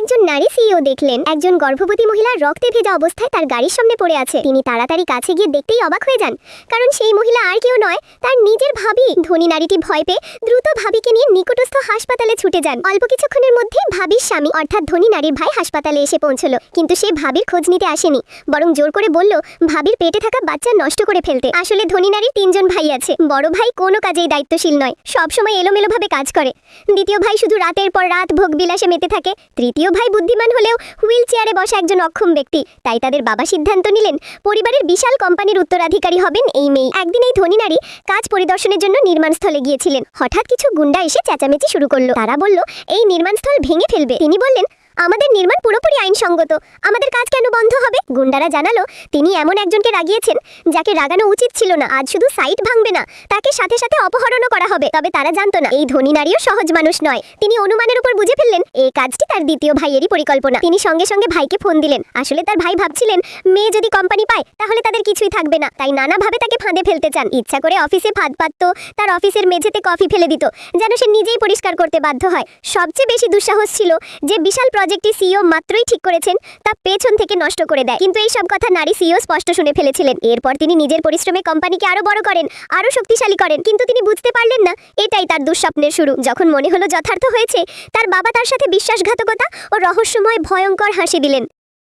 একজন নারী সিইও দেখলেন একজন গর্ভবতী মহিলা রক্তে ভেজা অবস্থায় তার গাড়ির সামনে পড়ে আছে। তিনি তাড়াতাড়ি কাছে গিয়ে দেখতেই অবাক হয়ে যান, কারণ সেই মহিলা আর কেউ নয়, তার নিজের ভাবি। ধনী নারীটি ভয় পেয়ে দ্রুত ভাবিকে নিয়ে নিকটস্থ হাসপাতালে ছুটে যান। অল্প কিছুক্ষণের মধ্যেই ভাবির স্বামী অর্থাৎ ধনী নারীর ভাই হাসপাতালে এসে পৌঁছলো, কিন্তু সে ভাবির খোঁজ নিতে আসেনি, বরং জোর করে বলল ভাবির পেটে থাকা বাচ্চা নষ্ট করে ফেলতে। আসলে ধনী নারীর 3 জন ভাই আছে। বড় ভাই কোনো কাজেই দায়িত্বশীল নয়, সবসময় এলোমেলোভাবে কাজ করে। দ্বিতীয় ভাই শুধু রাতের পর রাত ভোগ বিলাসে মেতে থাকে। তৃতীয় ভাই বুদ্ধিমান হলেও হুইল চেয়ারে বসা একজন অক্ষম ব্যক্তি। তাই তাদের বাবা সিদ্ধান্ত নিলেন পরিবারের বিশাল কোম্পানির উত্তরাধিকারী হবেন এই মেয়ে। একদিন এই ধনী নারী কাজ পরিদর্শনের জন্য নির্মাণস্থলে গিয়েছিলেন। হঠাৎ কিছু গুন্ডা এসে চেঁচামেচি শুরু করলো। তারা বলল এই নির্মাণস্থল ভেঙে ফেলবে। তিনি বললেন আমাদের নির্মাণ পুরোপুরি আইনসঙ্গত, আমাদের কাজ কেন বন্ধ হবে? গুন্ডারা জানালো তিনি এমন একজনকে রাগিয়েছেন যাকে রাগানো উচিত ছিল না। আজ শুধু সাইট ভাঙবে না, তাকে সাথে সাথে অপহরণও করা হবে। তবে তারা জানতো না এই ধনী নারীও সহজ মানুষ নয়। তিনি অনুমানের উপর বুঝে ফেললেন এই কাজটি তার দ্বিতীয় ভাইয়েরই পরিকল্পনা। তিনি সঙ্গে সঙ্গে ভাইকে ফোন দিলেন। আসলে তার ভাই ভাবছিলেন মেয়ে যদি কোম্পানি পায় তাহলে তাদের কিছুই থাকবে না, তাই নানাভাবে তাকে ফাঁদে ফেলতে চান। ইচ্ছা করে অফিসে ফাঁদ পাতত, তার অফিসের মেঝেতে কফি ফেলে দিত যেন সে নিজেই পরিষ্কার করতে বাধ্য হয়। সবচেয়ে বেশি দুঃসাহস ছিল যে বিশাল প্রজেক্টটি সিইও মাত্রই ঠিক করেছেন তা পেছন থেকে নষ্ট করে দেয়। কিন্তু এই সব কথা নারী সিইও স্পষ্ট শুনে ফেলেছিলেন। এরপর তিনি নিজের পরিশ্রমে কোম্পানিকে আরো বড় করেন, আরো শক্তিশালী করেন। কিন্তু তিনি বুঝতে পারলেন না এটাই তার দুঃস্বপ্নের শুরু। যখন মনে হলো যথার্থ হয়েছে, তার বাবা তার সাথে বিশ্বাসঘাতকতা ও রহস্যময় ভয়ঙ্কর হাসি দিলেন।